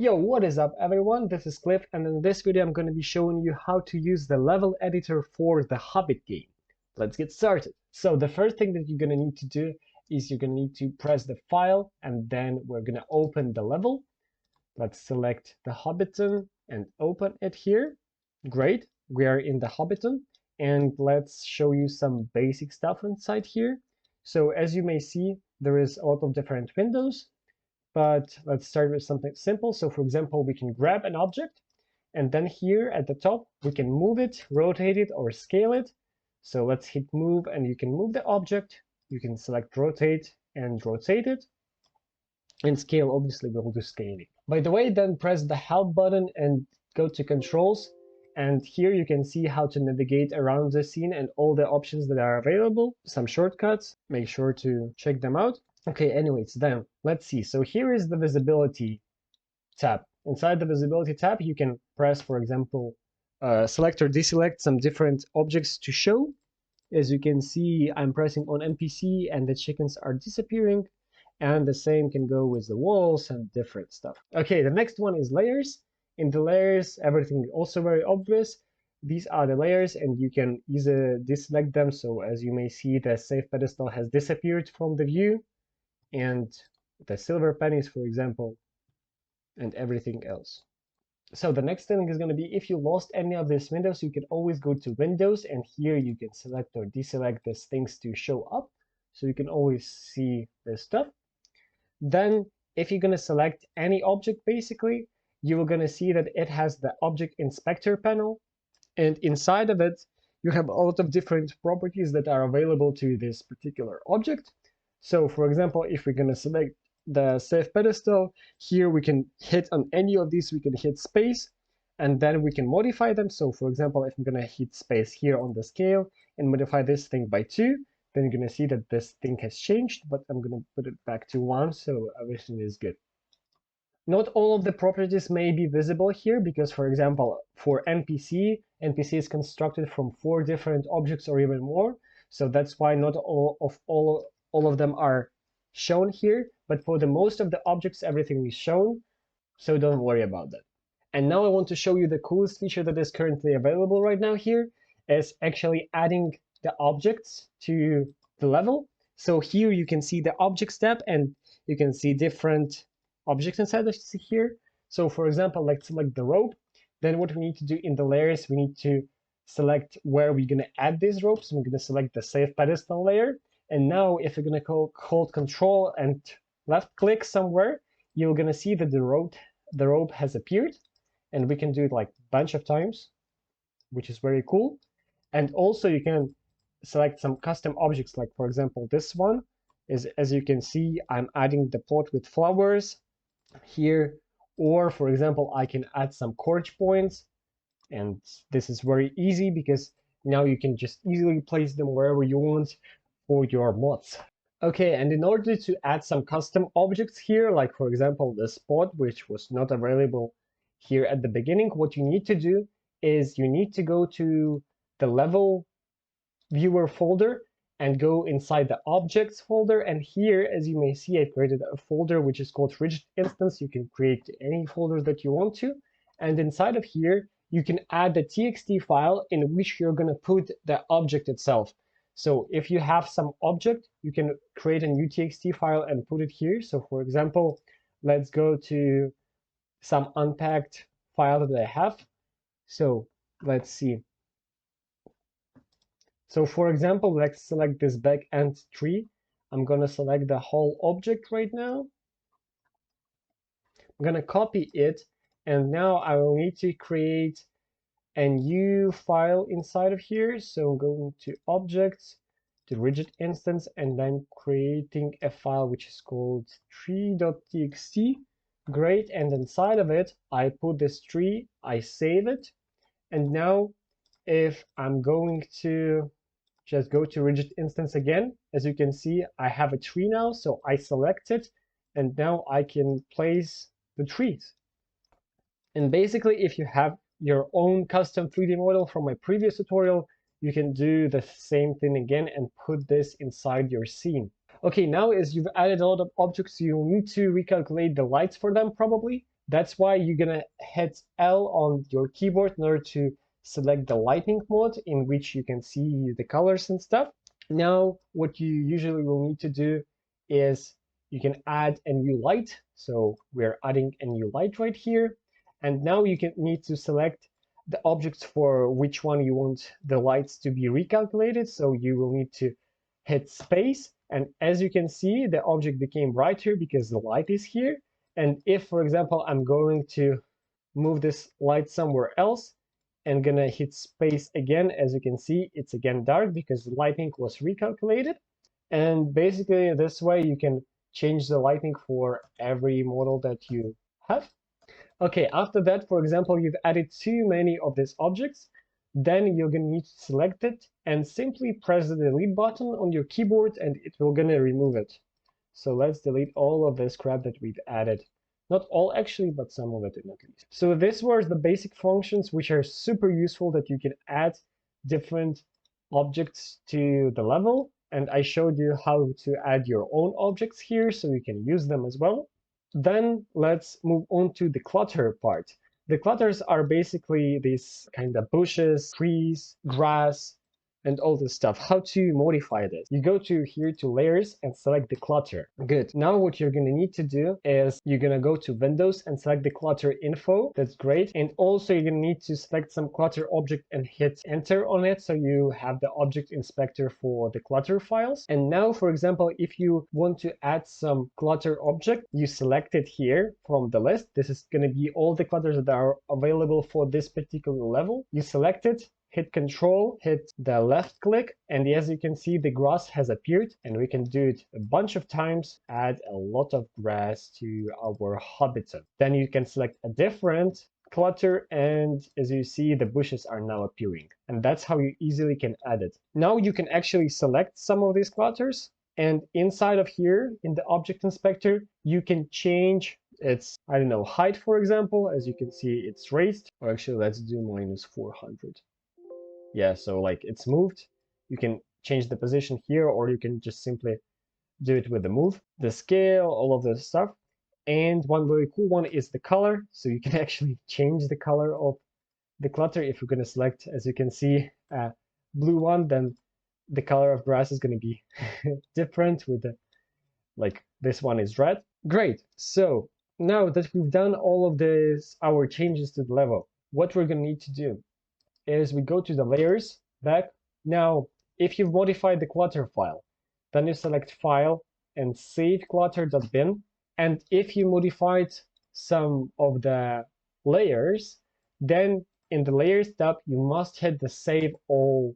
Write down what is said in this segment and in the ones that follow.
Yo, what is up everyone? This is Cliff, and in this video I'm going to be showing you how to use the level editor for the Hobbit game. Let's get started. So the first thing that you're going to need to do is you're going to need to press the file, and then we're going to open the level. Let's select the Hobbiton and open it here. Great, we are in the Hobbiton, and let's show you some basic stuff inside here. So as you may see, there is a lot of different windows. But let's start with something simple. So for example, we can grab an object, and then here at the top, we can move it, rotate it, or scale it. So let's hit move, and you can move the object. You can select rotate and rotate it. And scale, obviously, we'll do scaling. By the way, then press the help button and go to controls. And here you can see how to navigate around the scene and all the options that are available. Some shortcuts, make sure to check them out. Okay, anyways, then let's see. So here is the visibility tab. Inside the visibility tab, you can press, for example, select or deselect some different objects to show. As you can see, I'm pressing on NPC and the chickens are disappearing. And the same can go with the walls and different stuff. Okay, the next one is layers. In the layers, everything is also very obvious. These are the layers, and you can easily deselect them. So as you may see, the safe pedestal has disappeared from the view, and the silver pennies, for example, and everything else. So the next thing is going to be, if you lost any of these windows, you can always go to Windows, and here you can select or deselect these things to show up. So you can always see this stuff. Then if you're going to select any object, basically, you're going to see that it has the object inspector panel. And inside of it, you have a lot of different properties that are available to this particular object. So for example, if we're going to select the safe pedestal, here we can hit on any of these, we can hit space, and then we can modify them. So for example, if I'm going to hit space here on the scale and modify this thing by 2, then you're going to see that this thing has changed, but I'm going to put it back to 1, so everything is good. Not all of the properties may be visible here because, for example, for NPC is constructed from 4 different objects or even more. So that's why not all of them are shown here. But for the most of the objects, everything is shown. So don't worry about that. And now I want to show you the coolest feature that is currently available right now here is actually adding the objects to the level. So here you can see the objects tab, and you can see different objects inside of here. So for example, let's select the rope. Then what we need to do in the layers, we need to select where we're going to add these ropes. We're going to select the safe pedestal layer. And now if you're going to hold control and left click somewhere, you're going to see that the rope has appeared. And we can do it like a bunch of times, which is very cool. And also you can select some custom objects, like for example, this one is, as you can see, I'm adding the pot with flowers here. Or for example, I can add some courage points, and this is very easy because now you can just easily place them wherever you want for your mods. Okay, and in order to add some custom objects here, like for example this pot, which was not available here at the beginning, what you need to do is you need to go to the level viewer folder and go inside the objects folder. And here, as you may see, I created a folder which is called rigid instance. You can create any folder that you want to. And inside of here, you can add the txt file in which you're going to put the object itself. So if you have some object, you can create a new txt file and put it here. So for example, let's go to some unpacked file that I have. So let's see. So for example, let's select this back end tree. I'm going to select the whole object right now. I'm going to copy it. And now I will need to create a new file inside of here. So I'm going to objects, to rigid instance, and then creating a file which is called tree.txt. Great. And inside of it, I put this tree, I save it. And now if I'm going to just go to rigid instance again, as you can see, I have a tree now, so I select it, and now I can place the trees. And basically, if you have your own custom 3D model from my previous tutorial, you can do the same thing again and put this inside your scene. Okay, now as you've added a lot of objects, you'll need to recalculate the lights for them probably. That's why you're gonna hit L on your keyboard in order to select the lighting mode in which you can see the colors and stuff. Now, what you usually will need to do is you can add a new light. So we're adding a new light right here. And now you can need to select the objects for which one you want the lights to be recalculated. So you will need to hit space. And as you can see, the object became brighter because the light is here. And if, for example, I'm going to move this light somewhere else and gonna hit space again, as you can see, it's again dark because the lighting was recalculated. And basically this way you can change the lighting for every model that you have. Okay, after that, for example, you've added too many of these objects, then you're gonna need to select it and simply press the delete button on your keyboard and it will gonna remove it. So let's delete all of this crap that we've added. Not all actually, but some of it at least. So this was the basic functions which are super useful that you can add different objects to the level. And I showed you how to add your own objects here so you can use them as well. Then let's move on to the clutter part. The clutters are basically these kind of bushes, trees, grass, and all this stuff. How to modify this? You go to here to layers and select the clutter. Good. Now what you're gonna need to do is you're gonna go to Windows and select the clutter info. That's great. And also you're gonna need to select some clutter object and hit enter on it so you have the object inspector for the clutter files. And now, for example, if you want to add some clutter object, you select it here from the list. This is gonna be all the clutters that are available for this particular level. You select it, hit Control, hit the left click, and as you can see, the grass has appeared, and we can do it a bunch of times, add a lot of grass to our Hobbiton. Then you can select a different clutter, and as you see, the bushes are now appearing. And that's how you easily can add it. Now you can actually select some of these clutters, and inside of here, in the object inspector, you can change its, I don't know, height, for example. As you can see, it's raised, or actually, let's do -400. Yeah, so like it's moved. You can change the position here, or you can just simply do it with the move, the scale, all of this stuff. And one very cool one is the color. So you can actually change the color of the clutter. If you're going to select, as you can see, a blue one, then the color of grass is going to be different with the, like this one is red. Great. So now that we've done all of this, our changes to the level, what we're going to need to do is we go to the layers back. Now, if you've modified the clutter file, then you select File and Save Clutter.bin. And if you modified some of the layers, then in the Layers tab, you must hit the Save All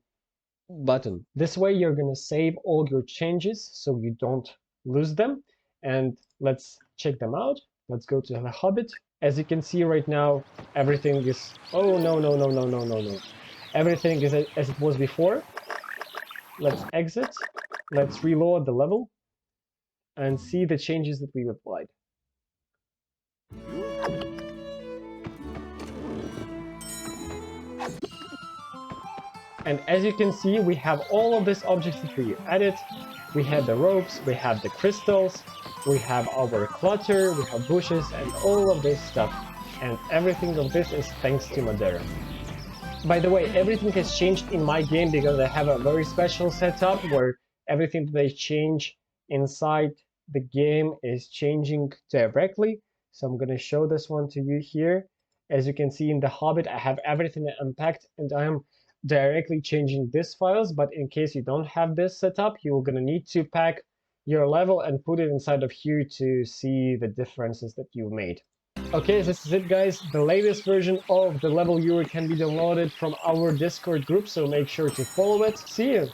button. This way, you're going to save all your changes so you don't lose them. And let's check them out. Let's go to the Hobbit. As you can see right now, everything is, oh no. Everything is as it was before. Let's exit. Let's reload the level and see the changes that we've applied. And as you can see, we have all of these objects that we added. We have the ropes, we have the crystals, we have our clutter, we have bushes, and all of this stuff. And everything of this is thanks to Modera. By the way, everything has changed in my game because I have a very special setup where everything that I change inside the game is changing directly. So I'm going to show this one to you here. As you can see in the Hobbit, I have everything unpacked and I am directly changing these files. But in case you don't have this setup, you're going to need to pack your level and put it inside of here to see the differences that you've made. Okay, this is it, guys. The latest version of the level viewer can be downloaded from our Discord group, so make sure to follow it. See you!